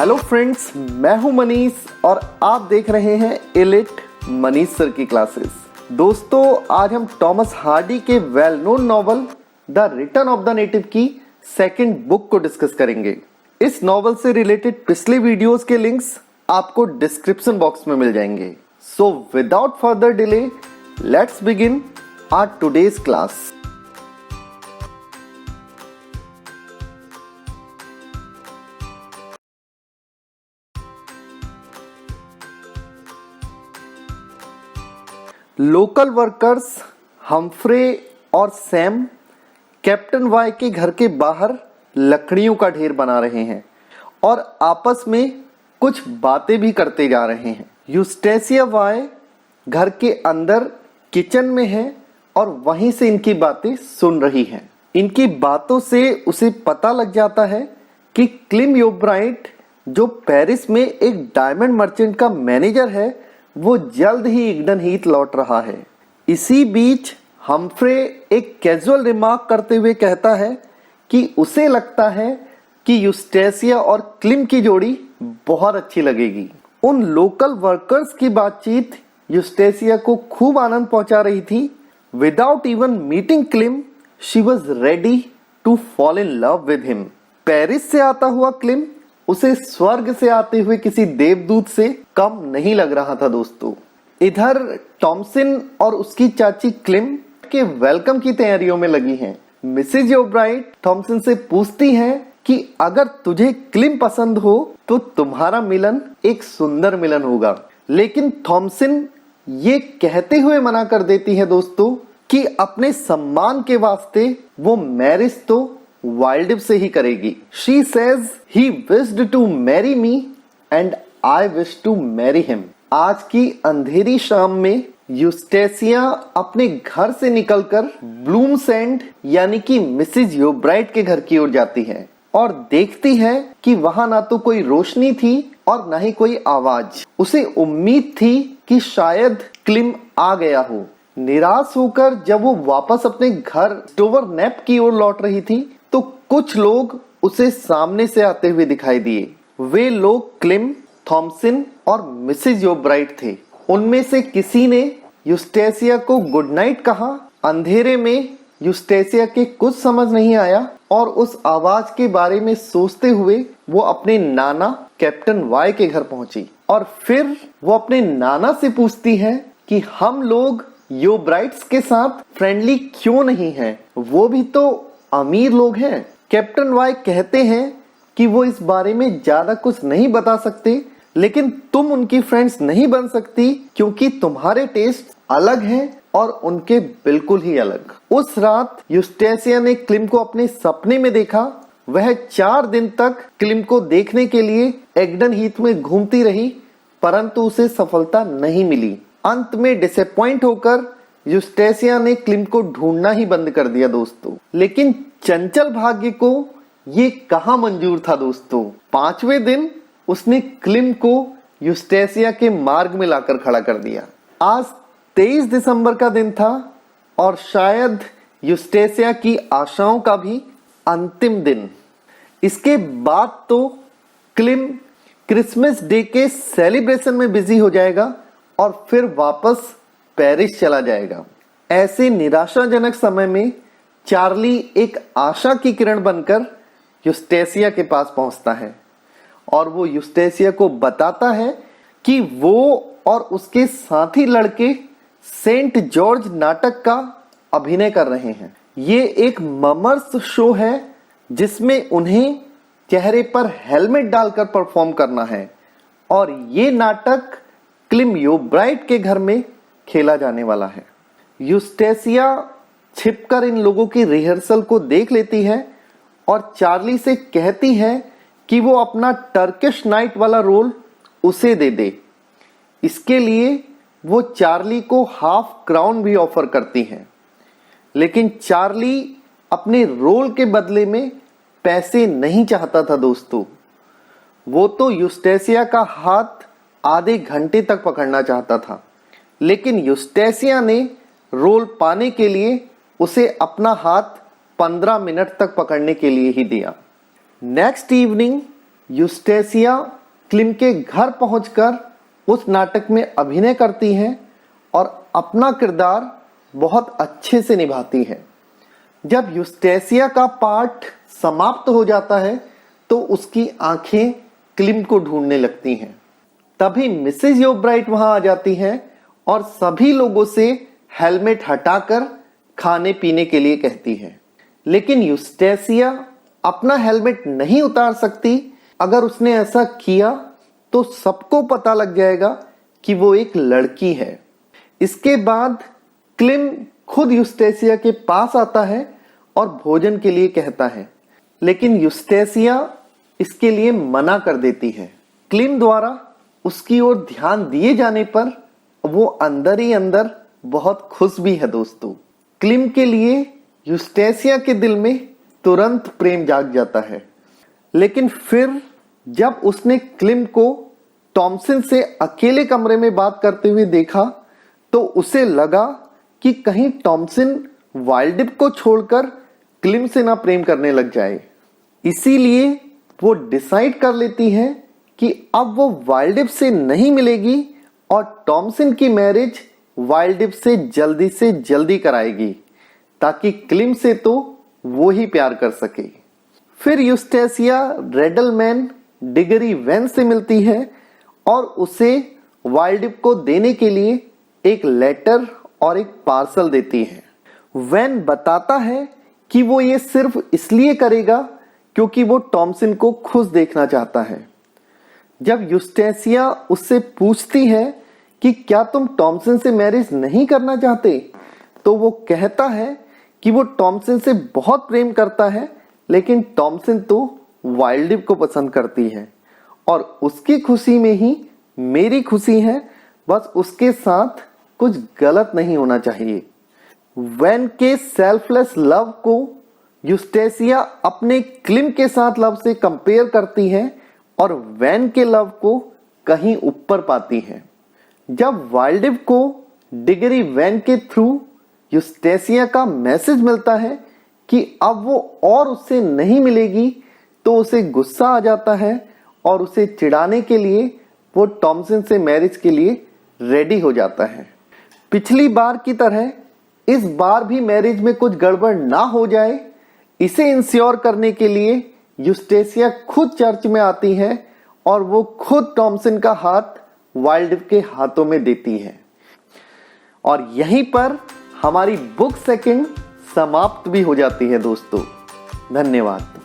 Hello friends, मैं हूं मनीष और आप देख रहे हैं एलिट मनीष सर की क्लासेस। दोस्तों, आज हम टॉमस हार्डी के well known novel the return of the native की सेकंड बुक को डिस्कस करेंगे। इस नॉवल से रिलेटेड पिछले वीडियोस के लिंक्स आपको डिस्क्रिप्शन बॉक्स में मिल जाएंगे। So without further delay, let's begin our today's class. Local workers Humphrey और सैम कैप्टन वाई के घर के बाहर लकड़ियों का ढेर बना रहे हैं और आपस में कुछ बातें भी करते जा रहे हैं। यूस्टेसिया वाई घर के अंदर किचन में है और वहीं से इनकी बातें सुन रही हैं। इनकी बातों से उसे पता लग जाता है कि क्लिम योब्राइट, जो पेरिस में एक डायमंड मर्चेंट का मैनेजर है, वो जल्द ही इग्डन हीथ लौट रहा है। इसी बीच हम्फ्रे एक कैजुअल रिमार्क करते हुए कहता है कि उसे लगता है कि यूस्टेसिया और क्लिम की जोड़ी बहुत अच्छी लगेगी। उन लोकल वर्कर्स की बातचीत यूस्टेसिया को खूब आनंद पहुंचा रही थी। Without even meeting Klim, she was ready to fall in love with him. Paris से आता हुआ क्लिम उसे स्वर्ग से आते हुए किसी देवदूत से कम नहीं लग रहा था। दोस्तों, इधर टॉमसिन और उसकी चाची क्लिम के वेलकम की तैयारियों में लगी हैं। मिसेज योब्राइट टॉमसिन से पूछती हैं कि अगर तुझे क्लिम पसंद हो तो तुम्हारा मिलन एक सुंदर मिलन होगा, लेकिन थॉमसिन ये कहते हुए मना कर देती है दोस्तों कि अपने सम्मान के वास्ते वो मैरिज तो वाइल्डिव से ही करेगी। She says he wished to marry me and I wish to marry him। आज की अंधेरी शाम में यूस्टेसिया अपने घर से निकलकर ब्लूमसेंड यानी कि मिसेज योब्राइट के घर की ओर जाती है और देखती है कि वहां ना तो कोई रोशनी थी और ना ही कोई आवाज। उसे उम्मीद थी कि शायद क्लिम आ गया हो। निराश होकर जब वो वापस अपने घर स्टोवर नेप की ओर लौट रही थी तो कुछ लोग उसे सामने से आते हुए दिखाई दिए। वे लोग क्लिम, थॉमसिन और मिसेज योब्राइट थे। उनमें से किसी ने यूस्टेसिया को गुड नाइट कहा। अंधेरे में यूस्टेसिया के कुछ समझ नहीं आया और उस आवाज के बारे में सोचते हुए वो अपने नाना कैप्टन वाई के घर पहुंची और फिर वो अपने नाना से पूछती है कि हम लोग योब्राइट्स के साथ फ्रेंडली क्यों नहीं हैं? वो भी तो अमीर लोग हैं। कैप्टन वाई कहते हैं कि वो इस बारे में ज्यादा कुछ नहीं बता सकते, लेकिन तुम उनकी फ्रेंड्स नहीं बन सकती क्योंकि तुम्हारे टेस्ट अलग हैं और उनके बिल्कुल ही अलग। उस रात यूस्टेसिया ने क्लिम को अपने सपने में देखा। वह 4 दिन तक क्लिम को देखने के लिए एग्डन हीथ में घूमती रही, परंतु उसे सफलता नहीं मिली। अंत में डिसअपॉइंट होकर यूस्टेसिया ने क्लिम को ढूंढना ही बंद कर दिया दोस्तों। लेकिन चंचल भाग्य को ये कहां मंजूर था दोस्तों। 5वें दिन उसने क्लिम को यूस्टेसिया के मार्ग में लाकर खड़ा कर दिया। आज 23 दिसंबर का दिन था और शायद यूस्टेसिया की आशाओं का भी अंतिम दिन। इसके बाद तो क्लिम क्रिसमस डे के सेलिब्रेशन में बिजी हो जाएगा और फिर वापस पेरिस चला जाएगा। ऐसे निराशाजनक समय में चार्ली एक आशा की किरण बनकर यूस्टेसिया के पास पहुंचता है और वो यूस्टेसिया को बताता है कि वो और उसके साथी लड़के सेंट जॉर्ज नाटक का अभिनय कर रहे हैं। ये एक ममर्स शो है जिसमें उन्हें चेहरे पर हेलमेट डालकर परफॉर्म करना है और ये नाटक क्लिम योब्राइट के घर में खेला जाने वाला है। यूस्टेसिया छिपकर इन लोगों की रिहर्सल को देख लेती है और चार्ली से कहती है कि वो अपना टर्किश नाइट वाला रोल उसे दे दे। इसके लिए वो चार्ली को हाफ क्राउन भी ऑफर करती है, लेकिन चार्ली अपने रोल के बदले में पैसे नहीं चाहता था दोस्तों। वो तो यूस्टेसिया का हाथ आधे घंटे तक पकड़ना चाहता था, लेकिन यूस्टेसिया ने रोल पाने के लिए उसे अपना हाथ 15 मिनट तक पकड़ने के लिए ही दिया। नेक्स्ट इवनिंग यूस्टेसिया क्लिम के घर पहुंचकर उस नाटक में अभिनय करती हैं और अपना किरदार बहुत अच्छे से निभाती है। जब यूस्टेसिया का पाठ समाप्त हो जाता है तो उसकी आंखें क्लिम को ढूंढने लगती हैं। तभी मिसेज योब्राइट वहां आ जाती हैं और सभी लोगों से हेलमेट हटाकर खाने पीने के लिए कहती है। लेकिन यूस्टेसिया अपना हेलमेट नहीं उतार सकती। अगर उसने ऐसा किया तो सबको पता लग जाएगा कि वो एक लड़की है। इसके बाद क्लिम खुद यूस्टेसिया के पास आता है और भोजन के लिए कहता है, लेकिन यूस्टेसिया इसके लिए मना कर देती है। क्लिम द्वारा उसकी ओर ध्यान दिए जाने पर वो अंदर ही अंदर बहुत खुश भी है दोस्तों। क्लिम के लिए यूस्टेसिया के दिल में तुरंत प्रेम जाग जाता है। लेकिन फिर जब उसने क्लिम को टॉमसिन से अकेले कमरे में बात करते हुए देखा तो उसे लगा कि कहीं टॉमसिन वाइल्डिप को छोड़कर क्लिम से ना प्रेम करने लग जाए। इसीलिए वो डिसाइड कर लेती है कि अब वो वाइल्डिप से नहीं मिलेगी और टॉमसिन की मैरिज वाइल्डिप से जल्दी कराएगी ताकि क्लिम से तो वो ही प्यार कर सके। फिर यूस्टेसिया रेडलमैन डिगरी वैन से मिलती है और उसे वाइल्डिप को देने के लिए एक लेटर और एक पार्सल देती है। वैन बताता है कि वो ये सिर्फ इसलिए करेगा क्योंकि वो टॉमसिन को खुश देखना चाहता है। जब यूस्टेसिया उससे पूछती है कि क्या तुम टॉमसिन से मैरिज नहीं करना चाहते, तो वो कहता है कि वो टॉमसिन से बहुत प्रेम करता है, लेकिन टॉमसिन तो वाइल्डिप को पसंद करती है और उसकी खुशी में ही मेरी खुशी है। बस उसके साथ कुछ गलत नहीं होना चाहिए। वैन के सेल्फलेस लव को यूस्टेसिया अपने क्लिम के साथ लव से कंपेयर करती है और वैन के लव को कहीं ऊपर पाती है। जब वाइल्डिप को डिगरी वैन के थ्रू यूस्टेसिया का मैसेज मिलता है कि अब वो और उससे नहीं मिलेगी तो उसे गुस्सा आ जाता है और उसे चिढ़ाने के लिए वो टॉमसिन से मैरिज के लिए रेडी हो जाता है। पिछली बार की तरह इस बार भी मैरिज में कुछ गड़बड़ ना हो जाए, इसे इंश्योर करने के लिए यूस्टेसिया खुद चर्च में आती है और वो खुद टॉमसिन का हाथ वाइल्डिप के हाथों में देती है। और यहीं पर हमारी बुक सेकंड समाप्त भी हो जाती है दोस्तों। धन्यवाद।